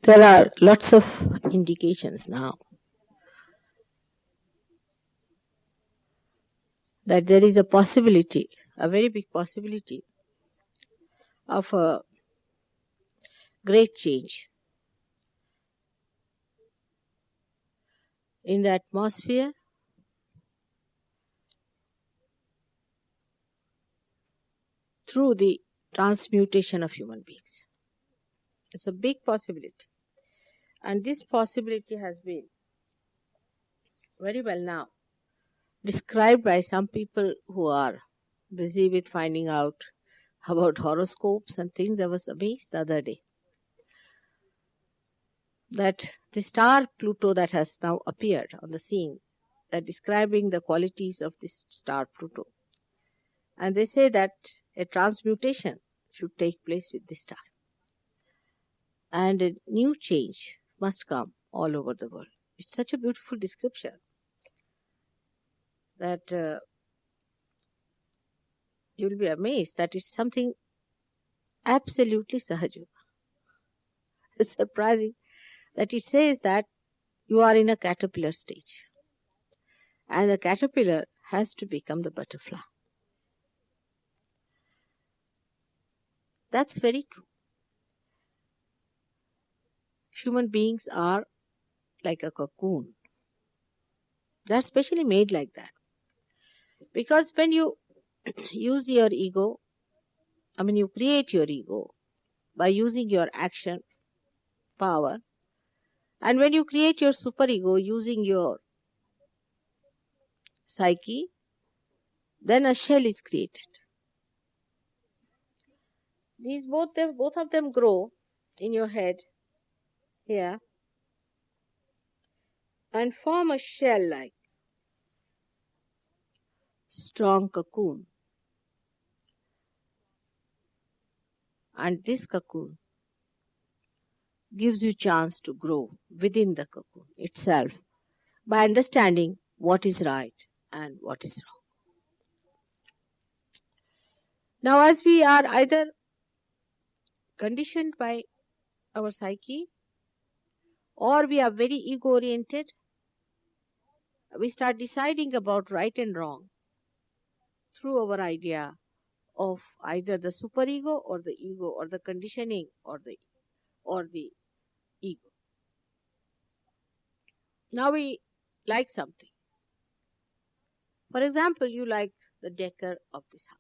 There are lots of indications now that there is a possibility, a very big possibility, of a great change in the atmosphere through the transmutation of human beings. It's a big possibility. And this possibility has been very well now described by some people who are busy with finding out about horoscopes and things. I was amazed the other day that the star Pluto that has now appeared on the scene, that describing the qualities of this star Pluto. And they say that a transmutation should take place with this star. And a new change must come all over the world. It's such a beautiful description that you'll be amazed that it's something absolutely Sahaja. It's surprising that it says that you are in a caterpillar stage and the caterpillar has to become the butterfly. That's very true. Human beings are like a cocoon. They're specially made like that. Because when you use your ego, you create your ego by using your action power. And when you create your superego using your psyche, then a shell is created. These both of them grow in your head here and form a shell-like strong cocoon. And this cocoon gives you chance to grow within the cocoon itself by understanding what is right and what is wrong. Now, as we are either conditioned by our psyche or we are very ego-oriented, we start deciding about right and wrong through our idea of either the superego or the ego or the conditioning or the ego. Now we like something. For example, you like the decor of this house.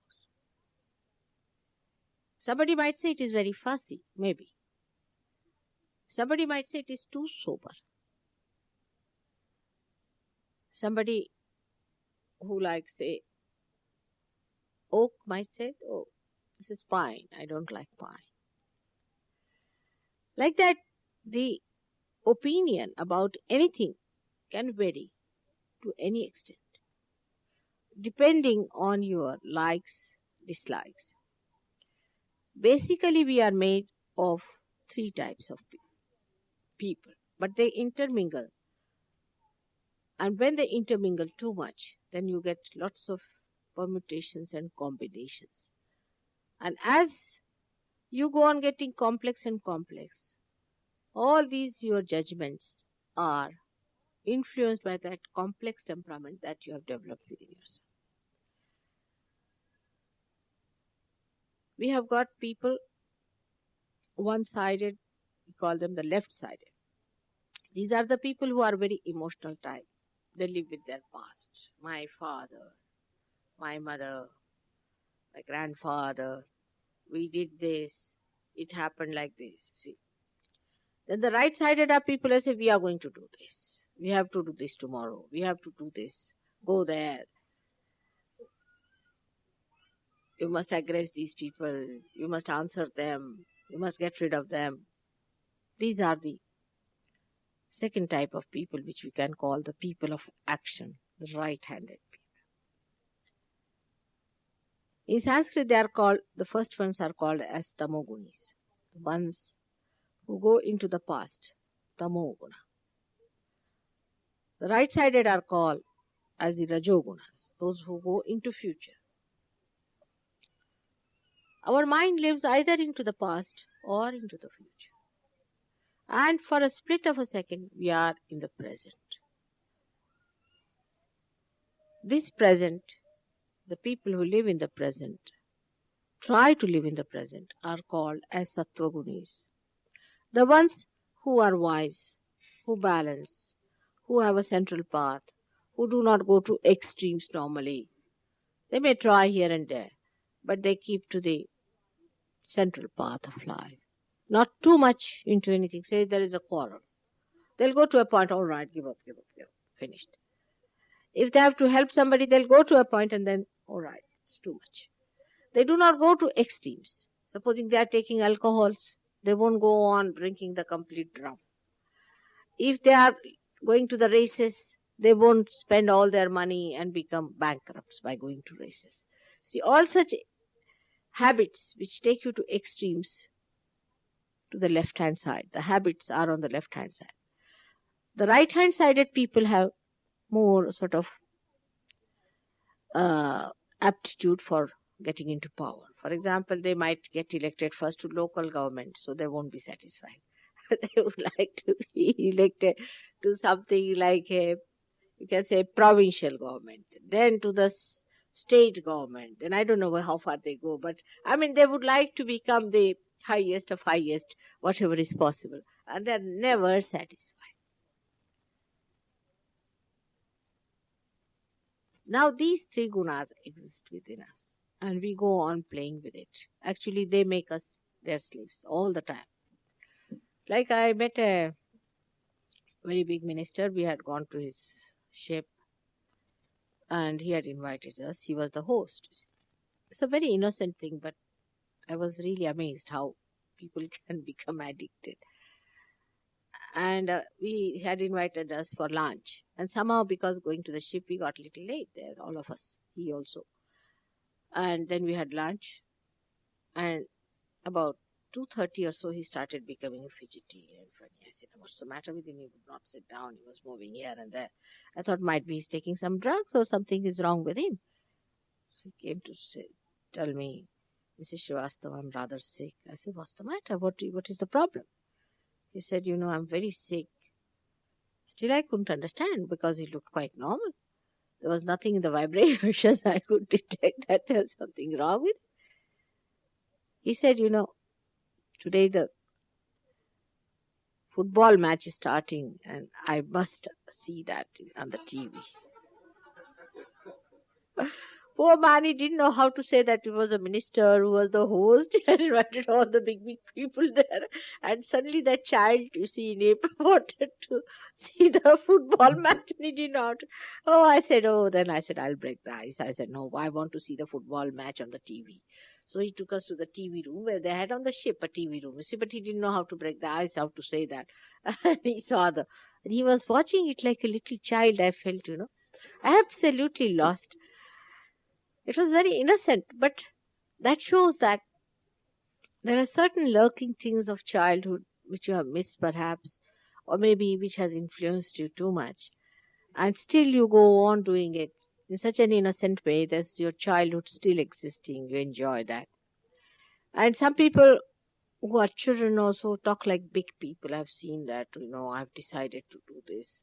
Somebody might say it is very fussy, maybe. Somebody might say it is too sober. Somebody who likes, say, oak might say, oh, this is pine. I don't like pine. Like that, the opinion about anything can vary to any extent, depending on your likes, dislikes. Basically, we are made of three types of people, but they intermingle. And when they intermingle too much, then you get lots of permutations and combinations. And as you go on getting complex and complex, all these your judgments are influenced by that complex temperament that you have developed within yourself. We have got people one-sided, we call them the left-sided. These are the people who are very emotional type. They live with their past. My father, my mother, my grandfather, we did this, it happened like this. See. Then the right-sided are people who say, we are going to do this. We have to do this tomorrow. We have to do this. Go there. You must aggress these people. You must answer them. You must get rid of them. These are the second type of people which we can call the people of action, the right-handed people. In Sanskrit, they are called, the first ones are called as tamogunis, the ones who go into the past, tamoguna. The right-sided are called as the rajogunas, those who go into future. Our mind lives either into the past or into the future. And for a split of a second, we are in the present. This present, the people who live in the present, try to live in the present, are called as Sattvagunis. The ones who are wise, who balance, who have a central path, who do not go to extremes normally. They may try here and there, but they keep to the central path of life. Not too much into anything. Say there is a quarrel. They'll go to a point, all right, give up, finished. If they have to help somebody, they'll go to a point and then, all right, it's too much. They do not go to extremes. Supposing they are taking alcohols, they won't go on drinking the complete drum. If they are going to the races, they won't spend all their money and become bankrupts by going to races. See, all such habits which take you to extremes to the left-hand side. The habits are on the left-hand side. The right-hand sided people have more sort of aptitude for getting into power. For example, they might get elected first to local government, so they won't be satisfied. They would like to be elected to something like a, you can say, provincial government, then to the state government. And I don't know how far they go, but I mean, they would like to become the highest of highest, whatever is possible. And they're never satisfied. Now, these three gunas exist within us, and we go on playing with it. Actually, they make us their slaves all the time. Like I met a very big minister. We had gone to his ship, and he had invited us. He was the host. It's a very innocent thing, but I was really amazed how people can become addicted. And we had invited us for lunch. And somehow, because going to the ship, we got a little late there, all of us, he also. And then we had lunch. And about 2:30 or so, he started becoming fidgety and funny. I said, what's the matter with him? He would not sit down. He was moving here and there. I thought might be he's taking some drugs or something is wrong with him. So he came to tell me, Mrs. Srivastava, I'm rather sick. I said, what's the matter? What is the problem? He said, I'm very sick. Still, I couldn't understand because he looked quite normal. There was nothing in the vibrations I could detect that there was something wrong with him. He said, today the football match is starting and I must see that on the TV. Poor man, he didn't know how to say that he was a minister who was the host. He had invited all the big people there. And suddenly that child, you see, wanted to see the football match and he did not. Then I said, I'll break the ice. I said, no, I want to see the football match on the TV. So he took us to the TV room where they had on the ship a TV room. You see, but he didn't know how to break the ice, how to say that. And he saw and he was watching it like a little child, I felt, absolutely lost. It was very innocent, but that shows that there are certain lurking things of childhood which you have missed perhaps, or maybe which has influenced you too much. And still you go on doing it in such an innocent way that your childhood still existing. You enjoy that. And some people who are children also talk like big people. I've seen that, I've decided to do this.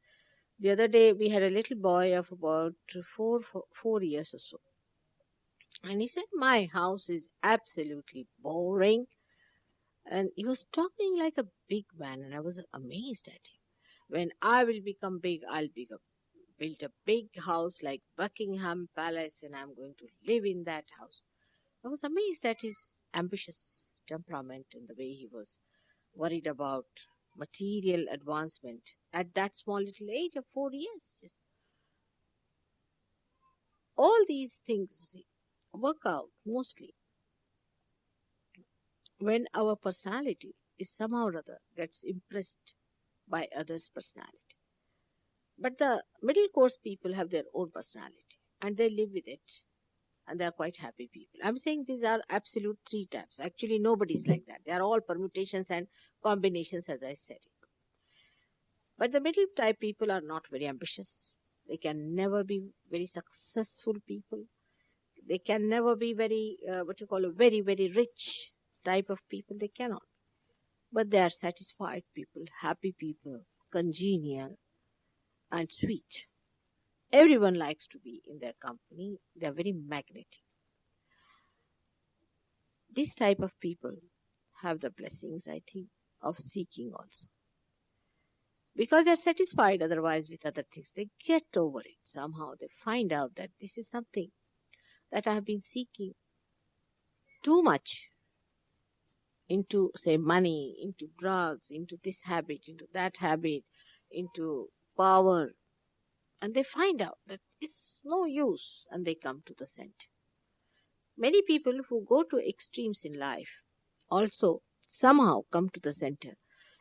The other day we had a little boy of about 4 years or so. And he said, my house is absolutely boring. And he was talking like a big man, and I was amazed at him. When I will become big, I'll build a big house like Buckingham Palace, and I'm going to live in that house. I was amazed at his ambitious temperament and the way he was worried about material advancement at that small little age of 4 years. All these things, you see, work out mostly when our personality is somehow or other gets impressed by others' personality. But the middle course people have their own personality and they live with it and they are quite happy people. I'm saying these are absolute three types. Actually, nobody's like that. They are all permutations and combinations, as I said. But the middle type people are not very ambitious. They can never be very successful people. They can never be very, very, very rich type of people. They cannot. but they are satisfied people, happy people, congenial and sweet. Everyone likes to be in their company. They are very magnetic. This type of people have the blessings, I think, of seeking also. Because they're satisfied otherwise with other things. They get over it somehow. They find out that this is something that I have been seeking too much into, say, money, into drugs, into this habit, into that habit, into power. And they find out that it's no use and they come to the center. Many people who go to extremes in life also somehow come to the center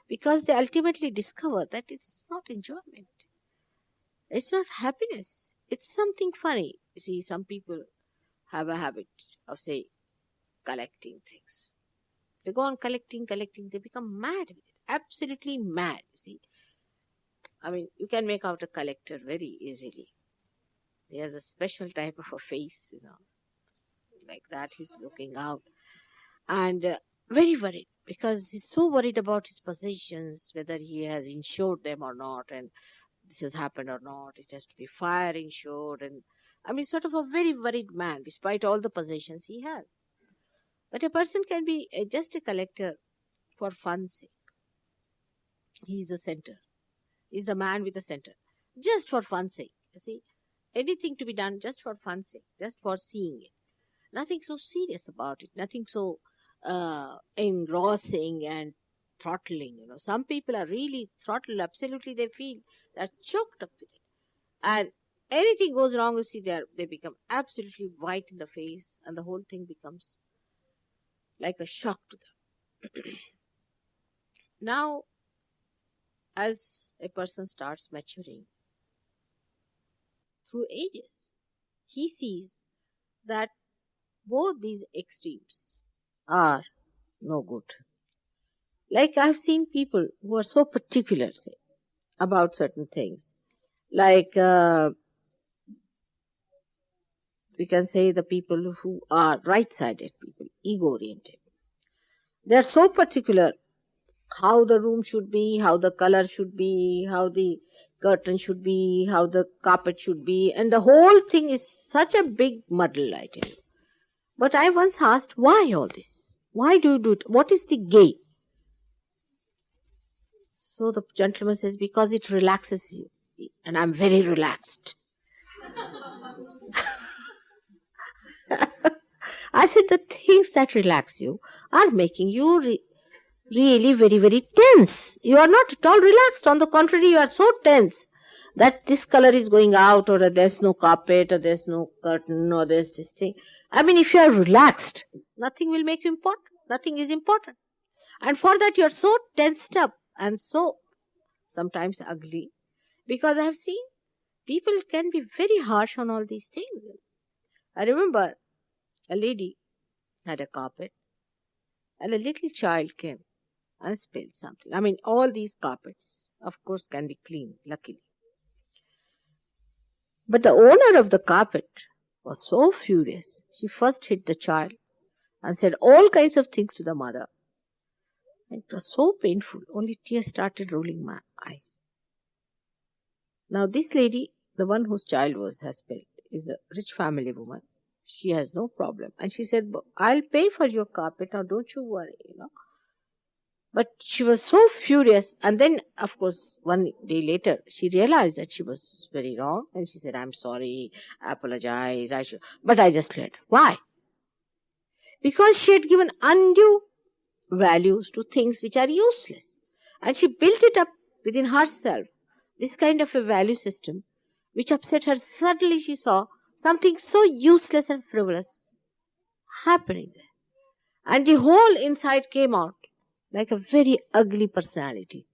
because they ultimately discover that it's not enjoyment. It's not happiness. It's something funny. You see, some people have a habit of, say, collecting things. They go on collecting, they become mad with it. Absolutely mad, you see. I mean, you can make out a collector very easily. He has a special type of a face, like that he's looking out. And very worried, because he's so worried about his possessions, whether he has insured them or not, and this has happened or not. It has to be fire insured, and I mean, sort of a very worried man, despite all the possessions he has. But a person can be just a collector for fun's sake. He's a center. He's the man with the center. Just for fun's sake. You see, anything to be done just for fun's sake, just for seeing it. Nothing so serious about it. Nothing so engrossing and throttling. Some people are really throttled. Absolutely, they feel they're choked up with it. And anything goes wrong, you see, they become absolutely white in the face, and the whole thing becomes like a shock to them. Now, as a person starts maturing through ages, he sees that both these extremes are no good. Like, I've seen people who are so particular, say, about certain things. Like, we can say the people who are right-sided people, ego-oriented. They're so particular how the room should be, how the color should be, how the curtain should be, how the carpet should be, and the whole thing is such a big muddle, I tell you. But I once asked, why all this? Why do you do it? What is the gain? So the gentleman says, because it relaxes you. And I'm very relaxed. I said, the things that relax you are making you really very, very tense. You are not at all relaxed. On the contrary, you are so tense that this color is going out, or there's no carpet, or there's no curtain, or there's this thing. I mean, if you are relaxed, nothing will make you important. Nothing is important. And for that, you are so tensed up and so sometimes ugly, because I have seen people can be very harsh on all these things. I remember a lady had a carpet, and a little child came and spilled something. I mean, all these carpets, of course, can be cleaned, luckily. But the owner of the carpet was so furious. She first hit the child and said all kinds of things to the mother. And it was so painful. Only tears started rolling my eyes. Now this lady, the one whose child has spilled, is a rich family woman. She has no problem. And she said, I'll pay for your carpet. Now don't you worry, But she was so furious. And then, of course, one day later, she realized that she was very wrong. And she said, I'm sorry, I apologize. But I just let her. Why? Because she had given undue values to things which are useless. And she built it up within herself, this kind of a value system, which upset her. Suddenly she saw something so useless and frivolous happening there. And the whole inside came out like a very ugly personality.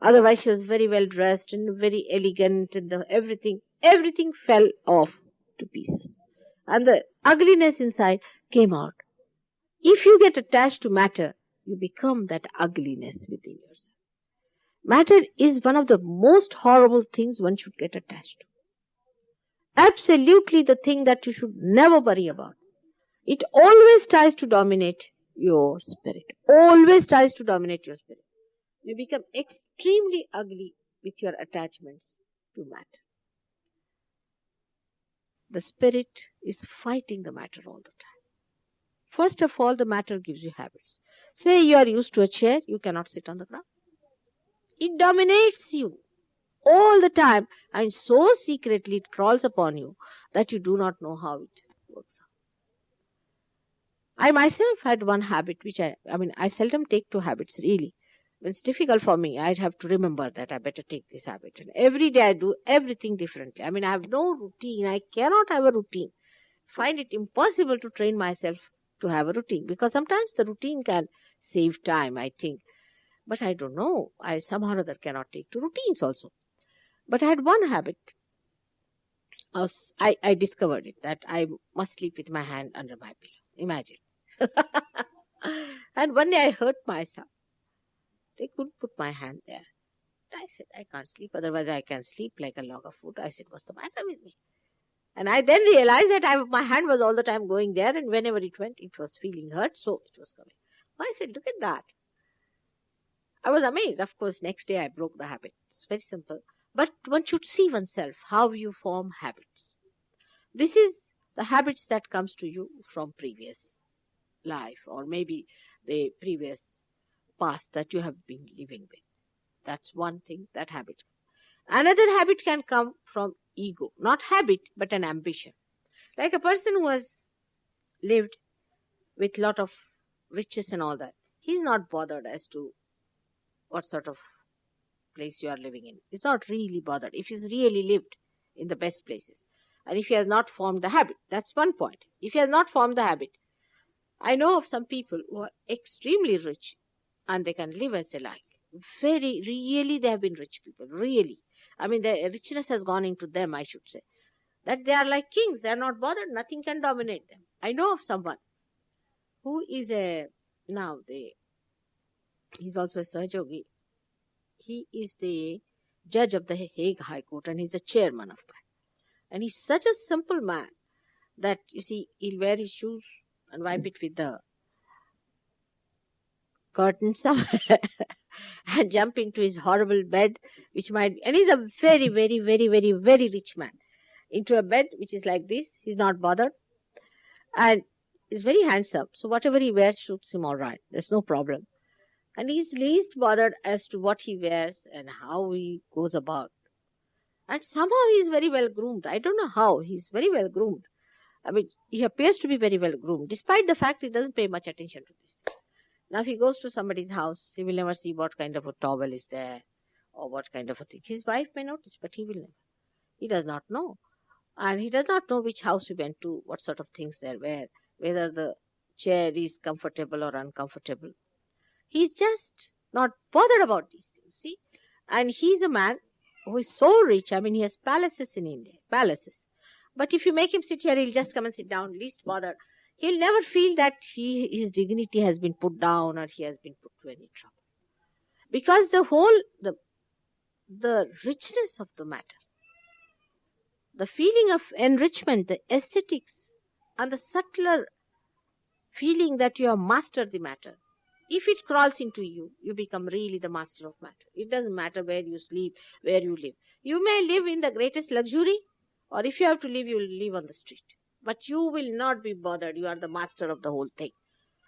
Otherwise she was very well dressed and very elegant, and everything fell off to pieces. And the ugliness inside came out. If you get attached to matter, you become that ugliness within yourself. Matter is one of the most horrible things one should get attached to. Absolutely the thing that you should never worry about. It always tries to dominate your spirit. Always tries to dominate your spirit. You become extremely ugly with your attachments to matter. The spirit is fighting the matter all the time. First of all, the matter gives you habits. Say you are used to a chair, you cannot sit on the ground. It dominates you all the time, and so secretly it crawls upon you that you do not know how it works out. I myself had one habit which I seldom take two habits really. When it's difficult for me, I'd have to remember that I better take this habit. And every day I do everything differently. I have no routine. I cannot have a routine. Find it impossible to train myself to have a routine because sometimes the routine can save time, I think. But I don't know. I somehow or other cannot take to routines also. But I had one habit. I discovered it that I must sleep with my hand under my pillow. Imagine. And one day I hurt myself. They couldn't put my hand there. I said, I can't sleep, otherwise I can sleep like a log of wood. I said, what's the matter with me? And I then realized that my hand was all the time going there, and whenever it went, it was feeling hurt, so it was coming. I said, look at that. I was amazed. Of course, next day I broke the habit. It's very simple. But one should see oneself, how you form habits. This is the habits that comes to you from previous life, or maybe the previous past that you have been living with. That's one thing, that habit. Another habit can come from ego. Not habit, but an ambition. Like a person who has lived with lot of riches and all that. He's not bothered as to what sort of place you are living in. He's not really bothered. If he's really lived in the best places. And if he has not formed the habit, that's one point. If he has not formed the habit, I know of some people who are extremely rich and they can live as they like. Really, they have been rich people, really. The richness has gone into them, I should say. That they are like kings, they are not bothered, nothing can dominate them. I know of someone who is he's also a Sahajogi. He is the judge of the Hague High Court and he's the chairman of that. And he's such a simple man that, you see, he'll wear his shoes and wipe it with the curtain somewhere and jump into his horrible bed, and he's a very, very, very, very, very rich man, into a bed which is like this. He's not bothered. And he's very handsome. So whatever he wears suits him all right. There's no problem. And he's least bothered as to what he wears and how he goes about. And somehow he's very well groomed. I don't know how. He's very well groomed. He appears to be very well groomed, despite the fact he doesn't pay much attention to this. Now, if he goes to somebody's house, he will never see what kind of a towel is there or what kind of a thing. His wife may notice, but he will never. He does not know. And he does not know which house we went to, what sort of things there were, whether the chair is comfortable or uncomfortable. He's just not bothered about these things, see? And he's a man who is so rich. He has palaces in India, palaces. But if you make him sit here, he'll just come and sit down, least bothered. He'll never feel that his dignity has been put down or he has been put to any trouble. Because the richness of the matter, the feeling of enrichment, the aesthetics, and the subtler feeling that you have mastered the matter, if it crawls into you, you become really the master of matter. It doesn't matter where you sleep, where you live. You may live in the greatest luxury, or if you have to live, you will live on the street. But you will not be bothered. You are the master of the whole thing.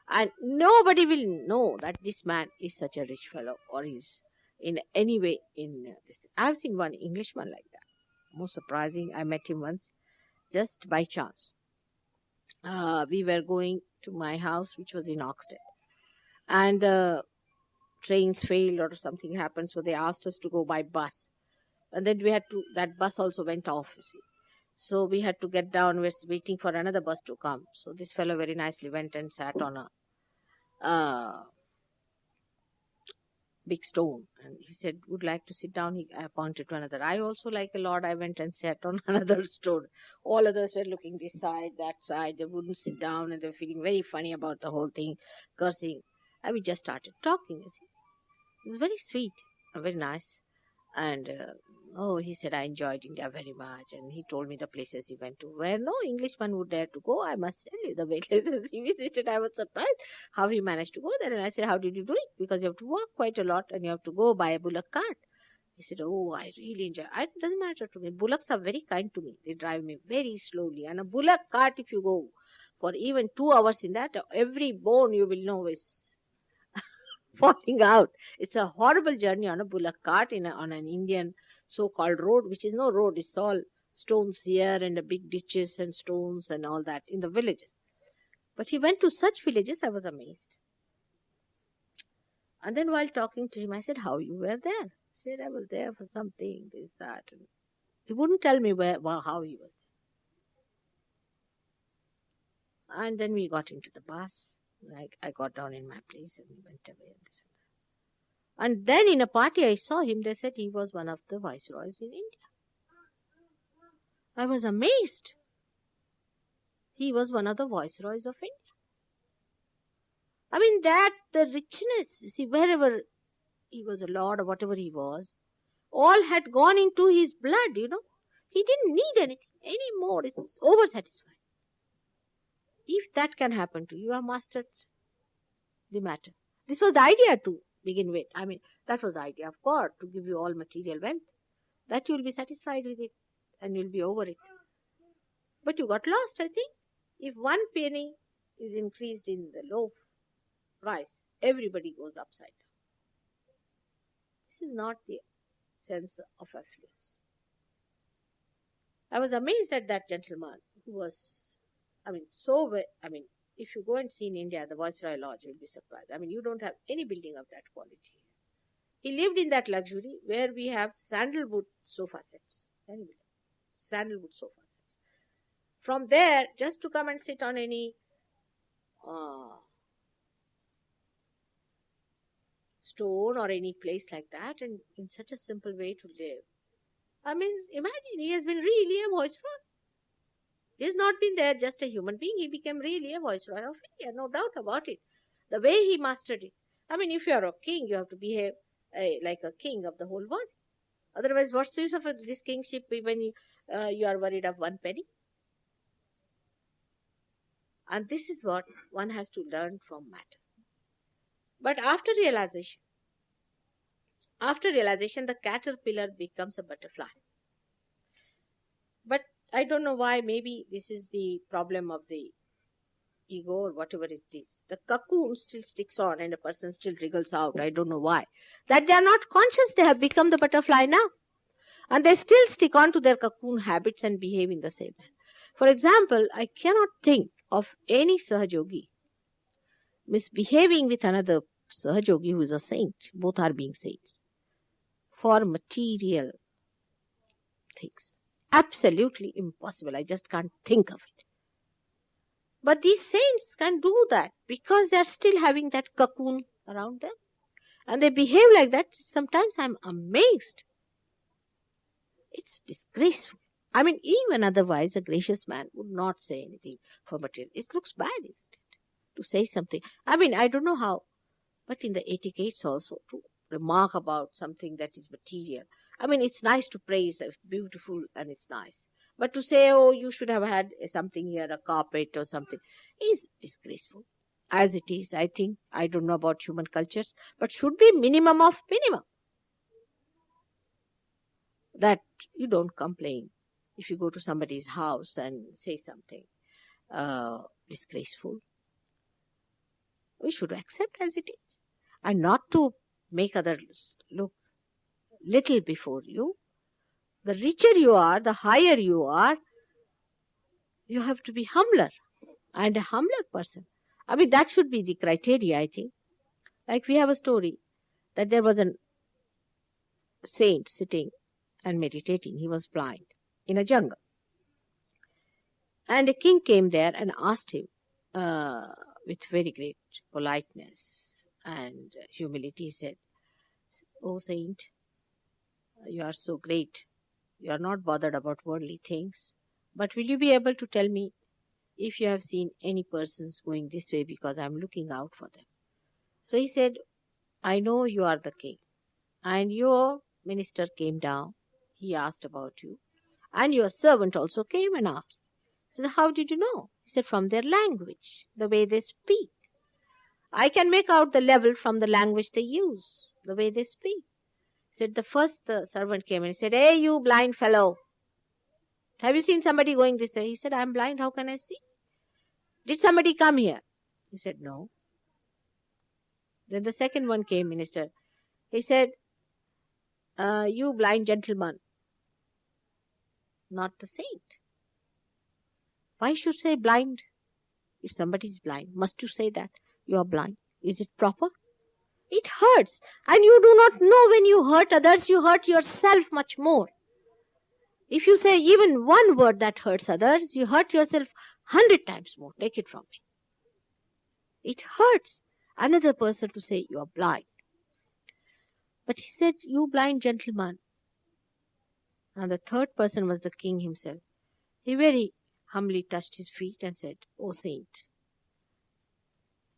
And nobody will know that this man is such a rich fellow or is in any way in this thing. I have seen one Englishman like that. Most surprising. I met him once just by chance. We were going to my house, which was in Oxted. And trains failed or something happened, so they asked us to go by bus. And then that bus also went off, you see. So we had to get down. We were waiting for another bus to come. So this fellow very nicely went and sat on a big stone. And he said, would like to sit down. I pointed to another. I also, like a lord, I went and sat on another stone. All others were looking this side, that side. They wouldn't sit down and they were feeling very funny about the whole thing, cursing. And we just started talking. It was very sweet and very nice. And he said, I enjoyed India very much. And he told me the places he went to where no Englishman would dare to go. I must tell you, the places he visited, I was surprised how he managed to go there. And I said, how did you do it? Because you have to walk quite a lot and you have to go by a bullock cart. He said, oh, I really enjoy it. It doesn't matter to me. Bullocks are very kind to me. They drive me very slowly. And a bullock cart, if you go for even 2 hours in that, every bone you will know is falling out. It's a horrible journey on a bullock cart on an Indian so-called road, which is no road. It's all stones here and the big ditches and stones and all that in the villages. But he went to such villages, I was amazed. And then while talking to him, I said, how you were there? He said, I was there for something, this, that. And he wouldn't tell me how he was there. And then we got into the bus. I got down in my place and we went away. And then in a party I saw him, they said he was one of the viceroys in India. I was amazed. He was one of the viceroys of India. I mean, that, the richness, you see, wherever he was a lord or whatever he was, all had gone into his blood, you know. He didn't need anything anymore. It's oversatisfied. If that can happen to you, you have mastered the matter. This was the idea to begin with. I mean, that was the idea of God, to give you all material wealth, that you will be satisfied with it and you'll be over it. But you got lost, I think. If 1 penny is increased in the loaf price, everybody goes upside down. This is not the sense of affluence. I was amazed at that gentleman who was, if you go and see in India, the Viceroy Lodge, you'll be surprised. I mean, you don't have any building of that quality. He lived in that luxury where we have sandalwood sofa sets. Sandalwood sofa sets. From there, just to come and sit on any stone or any place like that, and in such a simple way to live. I mean, imagine, he has been really a viceroy. He has not been there just a human being. He became really a viceroy of India, no doubt about it. The way he mastered it. I mean, if you are a king, you have to behave like a king of the whole world. Otherwise, what's the use of this kingship when you are worried of 1 penny? And this is what one has to learn from matter. But after realization, the caterpillar becomes a butterfly. But I don't know why. Maybe this is the problem of the ego or whatever it is. The cocoon still sticks on and a person still wriggles out. I don't know why. That they are not conscious they have become the butterfly now. And they still stick on to their cocoon habits and behave in the same way. For example, I cannot think of any Sahajogi misbehaving with another Sahajogi who is a saint. Both are being saints. For material things. Absolutely impossible. I just can't think of it. But these saints can do that because they are still having that cocoon around them. And they behave like that. Sometimes I'm amazed. It's disgraceful. I mean, even otherwise, a gracious man would not say anything for material. It looks bad, isn't it? To say something. I mean, I don't know how, but in the etiquettes also, to remark about something that is material. I mean, it's nice to praise, it's beautiful and it's nice. But to say, oh, you should have had something here, a carpet or something, is disgraceful. As it is, I think. I don't know about human cultures, but should be minimum of minimum. That you don't complain if you go to somebody's house and say something disgraceful. We should accept as it is and not to make others look little before you. The richer you are, the higher you are, you have to be humbler and a humbler person. I mean, that should be the criteria, I think. Like we have a story that there was a saint sitting and meditating. He was blind in a jungle. And a king came there and asked him with very great politeness and humility, he said, "Oh saint, you are so great. You are not bothered about worldly things. But will you be able to tell me if you have seen any persons going this way, because I am looking out for them?" So he said, "I know you are the king and your minister came down. He asked about you. And your servant also came and asked. He said, how did you know? He said, from their language, the way they speak. I can make out the level from the language they use, the way they speak. He said, the servant came and he said, hey, you blind fellow, have you seen somebody going this way? He said, I'm blind, how can I see? Did somebody come here? He said, no. Then the second one came, minister. He said, you blind gentleman, not the saint. Why should say blind? If somebody is blind, must you say that you are blind? Is it proper? It hurts. And you do not know when you hurt others, you hurt yourself much more. If you say even one word that hurts others, you hurt yourself 100 times more. Take it from me. It hurts another person to say you are blind. But he said, you blind gentleman. And the third person was the king himself. He very humbly touched his feet and said, O saint,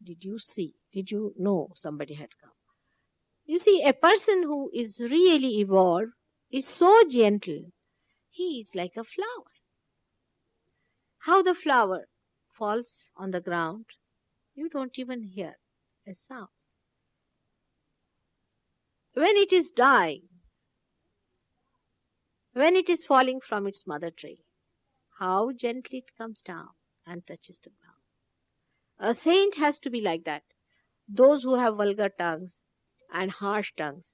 did you know somebody had come? You see, a person who is really evolved is so gentle. He is like a flower. How the flower falls on the ground, you don't even hear a sound. When it is dying, when it is falling from its mother tree, how gently it comes down and touches the ground. A saint has to be like that. Those who have vulgar tongues and harsh tongues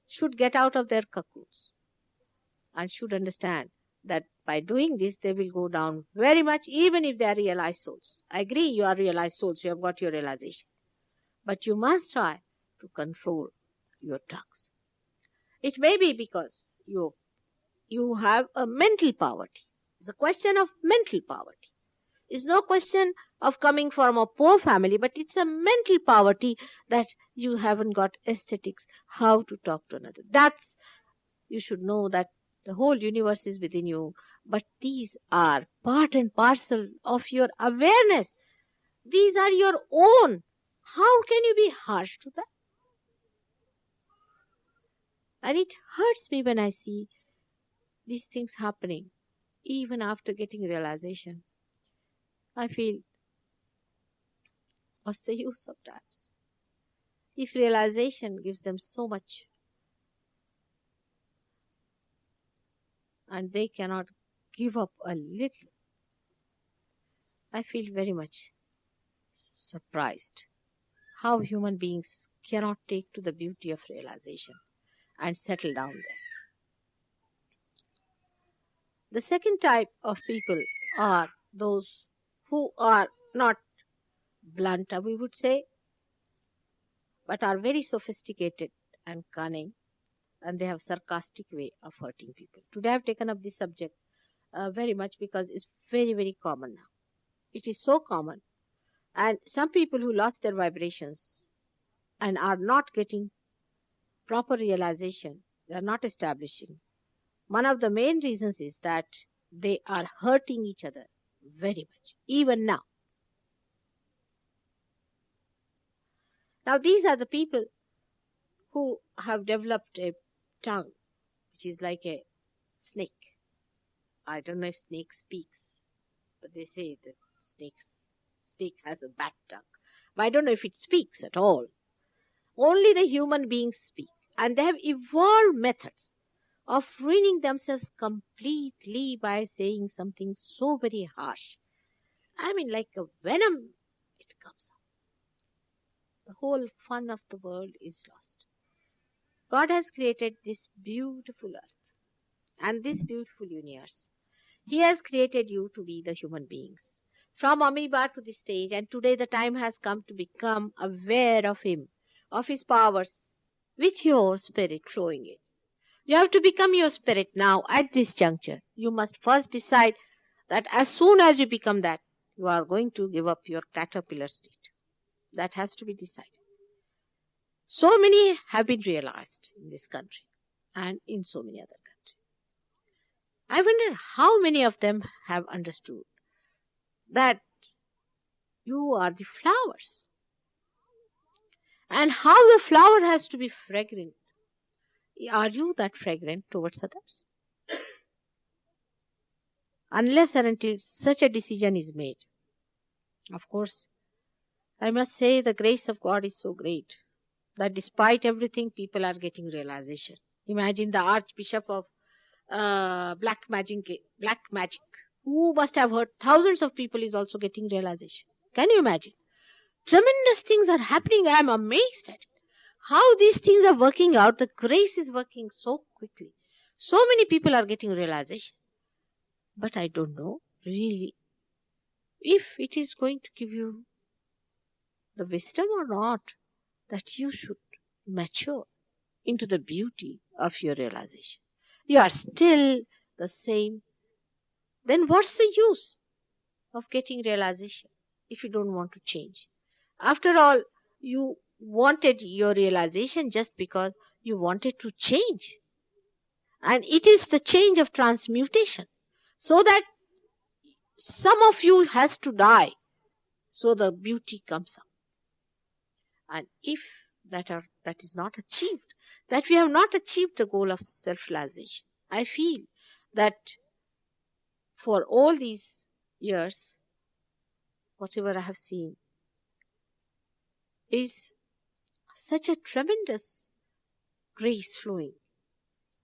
should get out of their cocoons and should understand that by doing this they will go down very much, even if they are realized souls. I agree, you are realized souls, you have got your realization. But you must try to control your tongues. It may be because you have a mental poverty. It's a question of mental poverty. It's no question of coming from a poor family, but it's a mental poverty that you haven't got aesthetics, how to talk to another. You should know that the whole universe is within you, but these are part and parcel of your awareness. These are your own. How can you be harsh to that? And it hurts me when I see these things happening, even after getting realization. I feel, what's the use sometimes? If realization gives them so much, and they cannot give up a little, I feel very much surprised how human beings cannot take to the beauty of realization and settle down there. The second type of people are those who are not blunt, we would say, but are very sophisticated and cunning, and they have sarcastic way of hurting people. Today I have taken up this subject very much because it's very, very common now. It is so common. And some people who lost their vibrations and are not getting proper realization, they are not establishing. One of the main reasons is that they are hurting each other very much, even now. Now these are the people who have developed a tongue which is like a snake. I don't know if snake speaks, but they say that snake has a bad tongue. But I don't know if it speaks at all. Only the human beings speak, and they have evolved methods of ruining themselves completely by saying something so very harsh. I mean, like a venom, it comes out. The whole fun of the world is lost. God has created this beautiful earth and this beautiful universe. He has created you to be the human beings. From amoeba to this stage, and today the time has come to become aware of Him, of His powers, with your spirit flowing it. You have to become your spirit now at this juncture. You must first decide that as soon as you become that, you are going to give up your caterpillar state. That has to be decided. So many have been realized in this country and in so many other countries. I wonder how many of them have understood that you are the flowers, and how the flower has to be fragrant. Are you that fragrant towards others? Unless and until such a decision is made. Of course, I must say the grace of God is so great that despite everything, people are getting realization. Imagine the Archbishop of Black Magic, who must have heard thousands of people, is also getting realization. Can you imagine? Tremendous things are happening. I am amazed at it. How these things are working out. The grace is working so quickly. So many people are getting realization. But I don't know really if it is going to give you the wisdom or not that you should mature into the beauty of your realization. You are still the same. Then what's the use of getting realization if you don't want to change? After all, you wanted your realization just because you wanted to change. And it is the change of transmutation. So that some of you has to die. So the beauty comes up. And if that is not achieved, that we have not achieved the goal of self-realization, I feel that for all these years, whatever I have seen is such a tremendous grace flowing.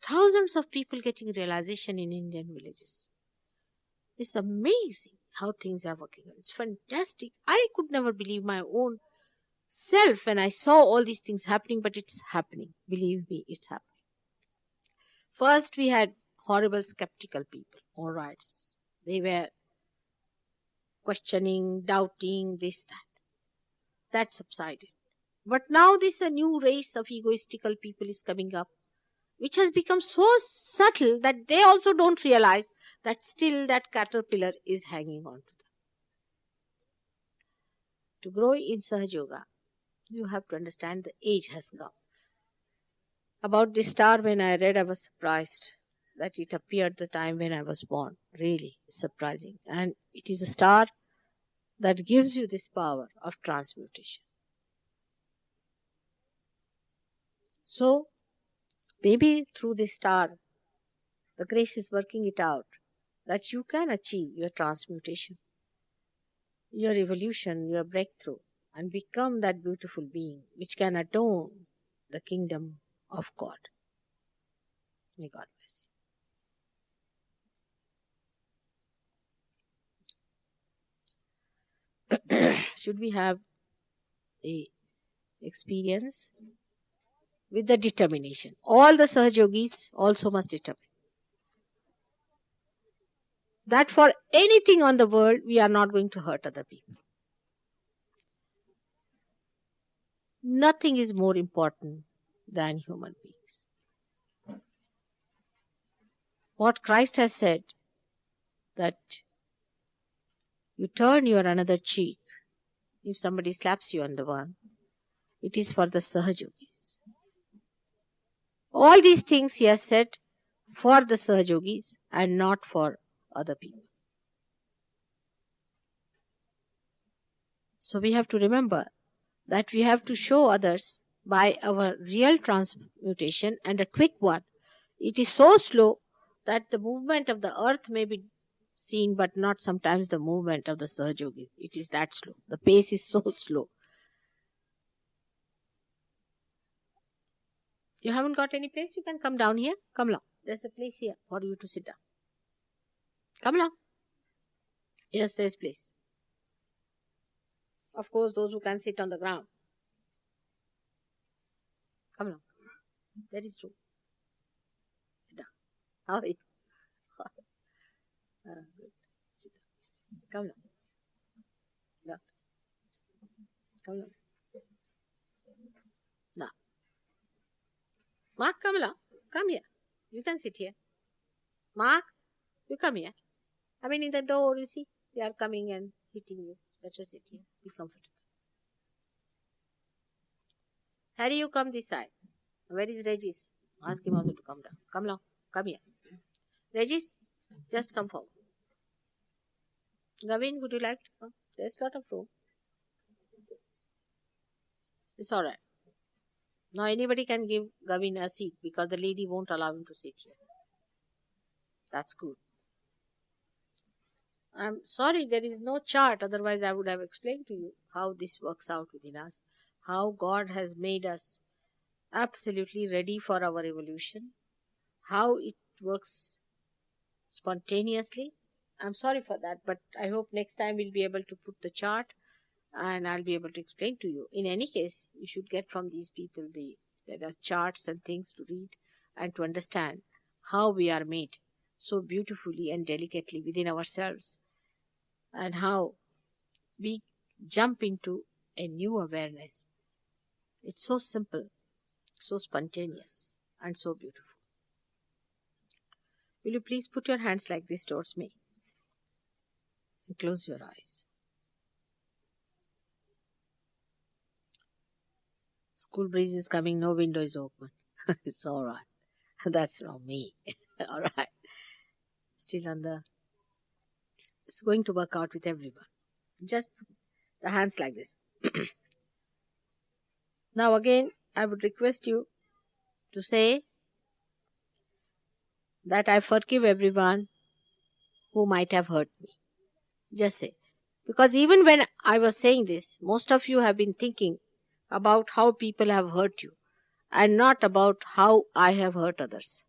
Thousands of people getting realization in Indian villages. It's amazing how things are working out. It's fantastic. I could never believe my own self when I saw all these things happening, but it's happening. Believe me, it's happening. First, we had horrible skeptical people. All right. They were questioning, doubting, this, that. That subsided. But now this a new race of egoistical people is coming up, which has become so subtle that they also don't realize that still that caterpillar is hanging on to them. To grow in Sahaja Yoga, you have to understand the age has come. About this star, when I read, I was surprised that it appeared the time when I was born. Really surprising. And it is a star that gives you this power of transmutation. So, maybe through this star, the grace is working it out that you can achieve your transmutation, your evolution, your breakthrough, and become that beautiful being which can adorn the kingdom of God. May God bless you. Should we have a experience with the determination? All the Sahaja Yogis also must determine that for anything on the world, we are not going to hurt other people. Nothing is more important than human beings. What Christ has said, that you turn your another cheek if somebody slaps you on the one, it is for the Sahaja Yogis. All these things he has said for the Sahaja Yogis and not for other people. So we have to remember that we have to show others by our real transmutation, and a quick one. It is so slow that the movement of the earth may be seen, but not sometimes the movement of the Sahaja Yogis. It is that slow. The pace is so slow. You haven't got any place? You can come down here. Come along. There's a place here for you to sit down. Come along. Yes, there's place. Of course, those who can sit on the ground. Come along. That is true. Sit down. How are you? Good. Sit down. Come along. No. Come along. No. Mark, come along. Come here. You can sit here. Mark, you come here. I mean, in the door, you see, they are coming and hitting you. Better sit here. Be comfortable. Harry, you come this side. Where is Regis? Ask him also to come down. Come along. Come here. Regis, just come forward. Gavin, would you like to come? There's a lot of room. It's alright. Now anybody can give Gavin a seat because the lady won't allow him to sit here. That's good. I'm sorry there is no chart, otherwise I would have explained to you how this works out within us, how God has made us absolutely ready for our evolution, how it works spontaneously. I'm sorry for that, but I hope next time we'll be able to put the chart and I'll be able to explain to you. In any case, you should get from these people there are charts and things to read and to understand how we are made so beautifully and delicately within ourselves, and how we jump into a new awareness. It's so simple, so spontaneous, and so beautiful. Will you please put your hands like this towards me and close your eyes? School breeze is coming, no window is open. It's all right. That's from me. All right. Still on the. It's going to work out with everyone. Just put the hands like this. Now again, I would request you to say that I forgive everyone who might have hurt me. Just say. Because even when I was saying this, most of you have been thinking about how people have hurt you and not about how I have hurt others.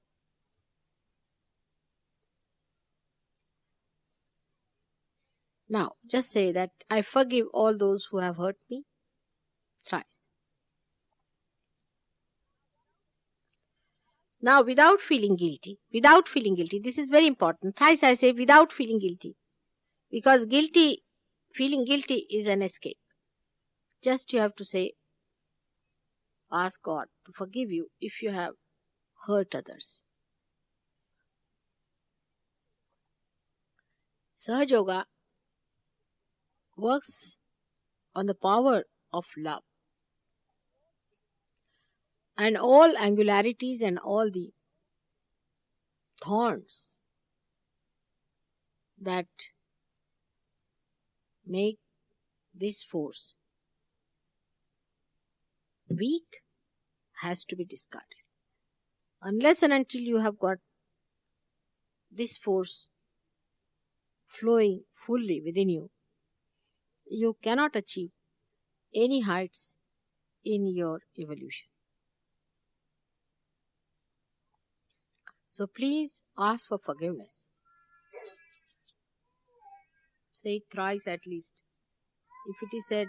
Now, just say that I forgive all those who have hurt me thrice. Now, without feeling guilty, this is very important. Thrice I say without feeling guilty, because feeling guilty is an escape. Just you have to say, ask God to forgive you if you have hurt others. Sahaja Yoga works on the power of love. And all angularities and all the thorns that make this force weak has to be discarded. Unless and until you have got this force flowing fully within you, you cannot achieve any heights in your evolution. So please ask for forgiveness. Say it thrice at least. If it is said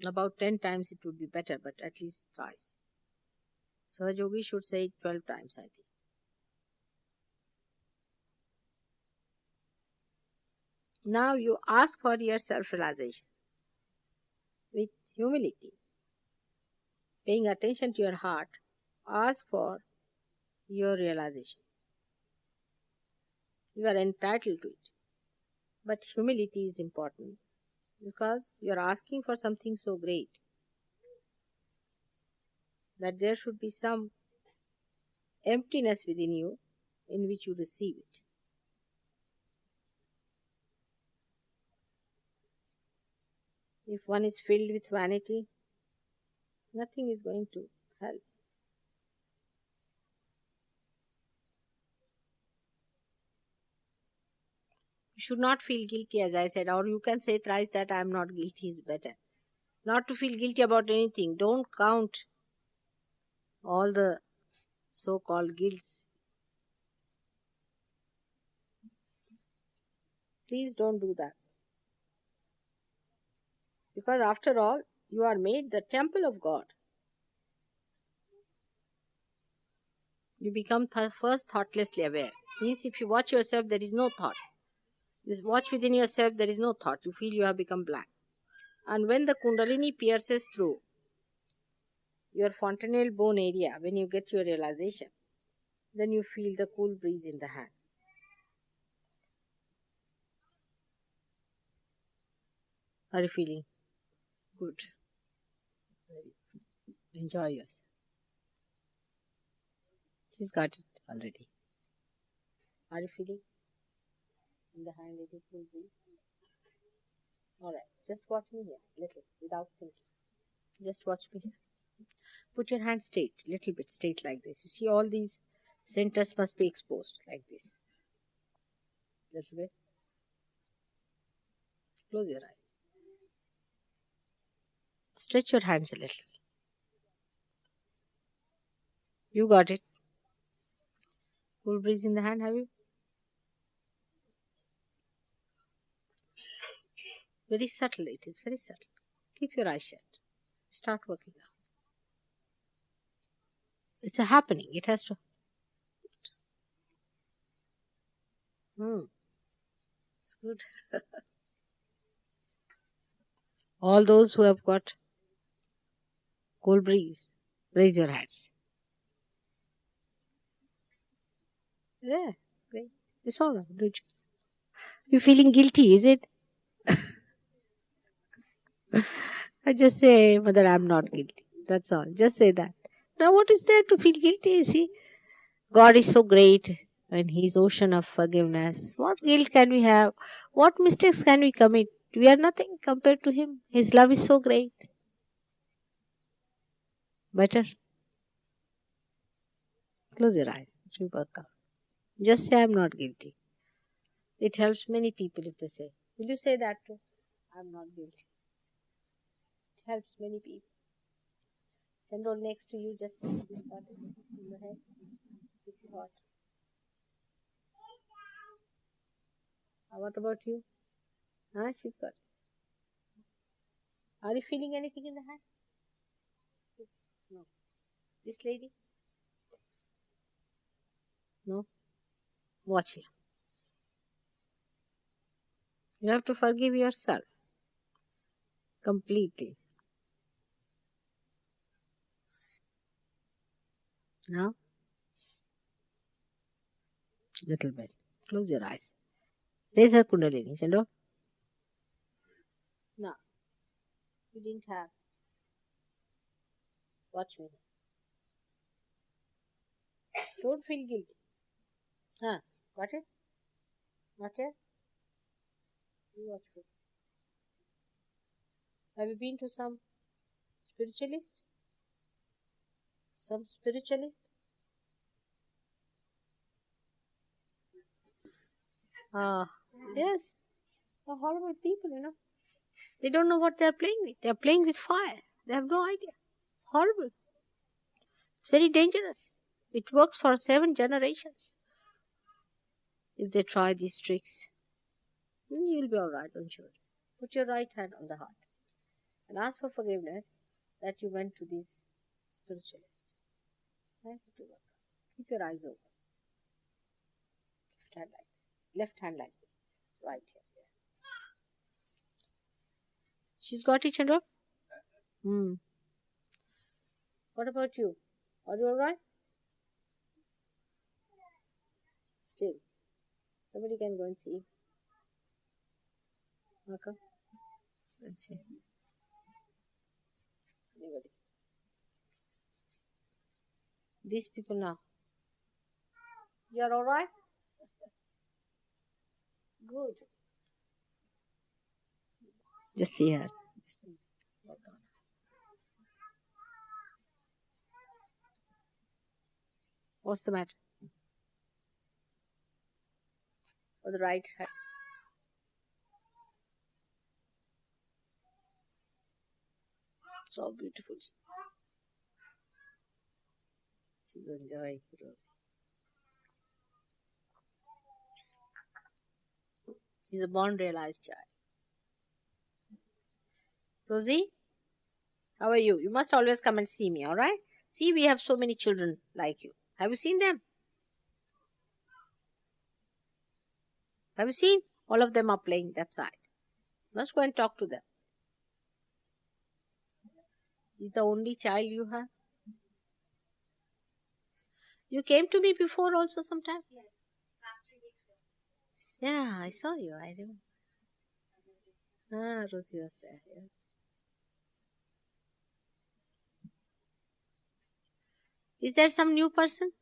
about 10 times, it would be better, but at least thrice. Sahaja Yogi should say it 12 times, I think. Now you ask for your self-realization with humility. Paying attention to your heart, ask for your realization. You are entitled to it. But humility is important because you are asking for something so great that there should be some emptiness within you in which you receive it. If one is filled with vanity, nothing is going to help. You should not feel guilty, as I said, or you can say thrice that I am not guilty is better. Not to feel guilty about anything. Don't count all the so-called guilts. Please don't do that. Because after all, you are made the temple of God. You become first thoughtlessly aware. Means if you watch yourself, there is no thought. You watch within yourself, there is no thought. You feel you have become blank. And when the Kundalini pierces through your fontanelle bone area, when you get your realization, then you feel the cool breeze in the hand. Are you feeling good? Enjoy yourself. She's got it already. Are you feeling in the hand a cool breeze? Alright, just watch me here, little, without thinking. Just watch me here. Put your hand straight, little bit straight like this. You see all these centers must be exposed like this. Little bit. Close your eyes. Stretch your hands a little. You got it. Cool breeze in the hand, have you? Very subtle it is, very subtle. Keep your eyes shut. Start working out. It's a happening. It has to. It's good. All those who have got cold breeze, raise your hands. Yeah, great. It's all right. Do you feeling guilty, is it? I just say, Mother, I'm not guilty. That's all. Just say that. Now, what is there to feel guilty? You see, God is so great and He's ocean of forgiveness. What guilt can we have? What mistakes can we commit? We are nothing compared to Him. His love is so great. Better. Close your eyes. It will work out. Just say, I'm not guilty. It helps many people if they say. Will you say that too? I'm not guilty. It helps many people. General next to you, just in the head. It's hot. What about you? She's got it. Are you feeling anything in the hand? No. This lady? No. Watch here. You have to forgive yourself completely. Now, little bit. Close your eyes. Raise her Kundalini, Chandra. No. You didn't have. Watch me. Don't feel guilty. Got it? Not yet? You watch me. Have you been to some spiritualist? Some spiritualist? Yes. They're horrible people, you know. They don't know what they're playing with. They're playing with fire. They have no idea. Horrible. It's very dangerous. It works for 7 generations. If they try these tricks, then you'll be alright, don't you? Put your right hand on the heart and ask for forgiveness that you went to this spiritualist. Keep your eyes open. Left hand like this. Right here. She's got it, Chandra? What about you? Are you alright? Still. Somebody can go and see. Okay. Let's see. Anybody. These people now. You're alright? Good. Just see her. What's the matter? For the right hand. So beautiful. She's enjoying Rosie. He's a born realized child. Rosie, how are you? You must always come and see me, alright? See, we have so many children like you. Have you seen them? Have you seen? All of them are playing that side. Must go and talk to them. He's the only child you have. You came to me before also sometime? Yes, last 3 weeks ago. Yeah, I saw you. I remember. Rosie was there. Yeah. Is there some new person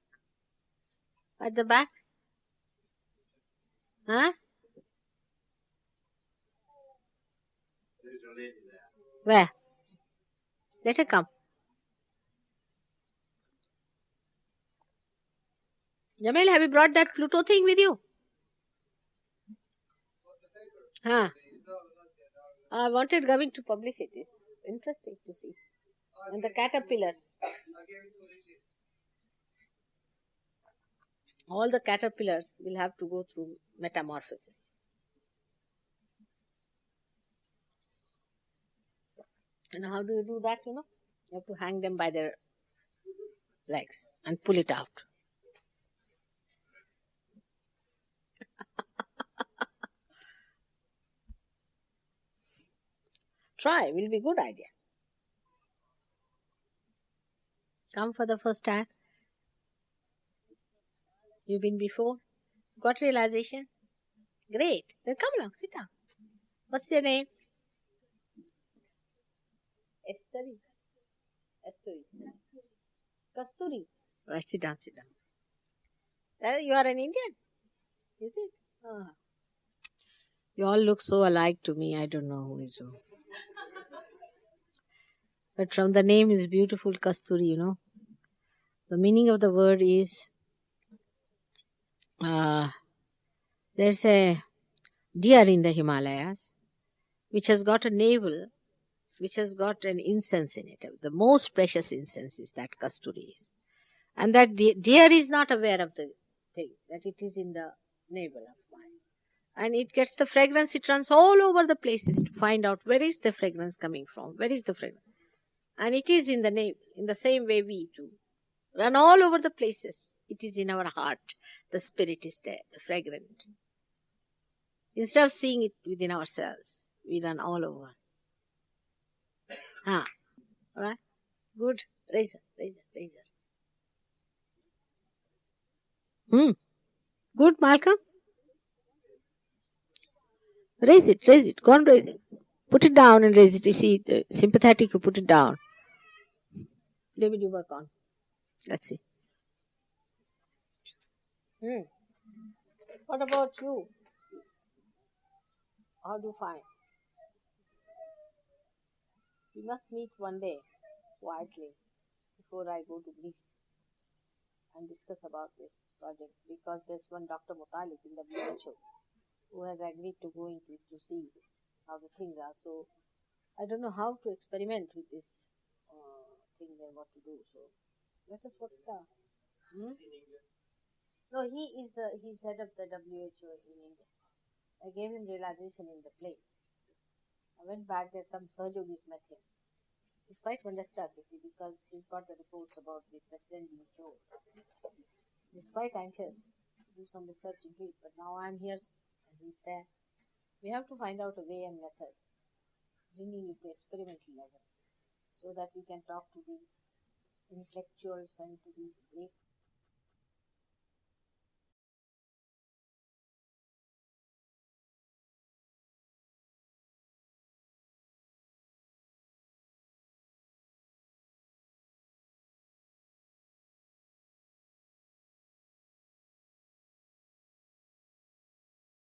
at the back? Huh? There's a lady there. Where? Let her come. Jamil, have you brought that Pluto thing with you? Huh. I wanted Gavin to publish it. It's interesting to see. And the caterpillars. All the caterpillars will have to go through metamorphosis. And how do you do that, You have to hang them by their legs and pull it out. Try, will be a good idea. Come for the first time. You've been before? Got realization? Great. Then come along, sit down. What's your name? Esteri. Esteri. Kasturi. Right, sit down, sit down. You are an Indian? Is it? Ah. You all look so alike to me, I don't know who is who. But from the name is beautiful Kasturi, The meaning of the word is there's a deer in the Himalayas which has got a navel which has got an incense in it. The most precious incense is that Kasturi is. And that deer is not aware of the thing, that it is in the navel of mine. And it gets the fragrance, it runs all over the places to find out where is the fragrance coming from, where is the fragrance. And it is in the navel, in the same way we do. Run all over the places. It is in our heart. The spirit is there, the fragrant. Instead of seeing it within ourselves, we run all over. Alright? Good. Razor. Good, Malcolm. Raise it. Go on, raise it. Put it down and raise it. You see, the sympathetic, you put it down. David, you work on. Let's see. What about you? How do you find? We must meet one day, quietly, before I go to Greece and discuss about this project, because there's one Dr. Mutalik in the WHO who has agreed to go into it to see how the things are. So I don't know how to experiment with this thing and what to do. So let us work it out. No, he's head of the WHO in India. I gave him realization in the plane. I went back there, some surgeons met him. He's quite wonderstruck, you see, because he's got the reports about the president being killed. He's quite anxious to do some research into it, but now I'm here and he's there. We have to find out a way and method, bringing it to experimental level, so that we can talk to these intellectuals and to these great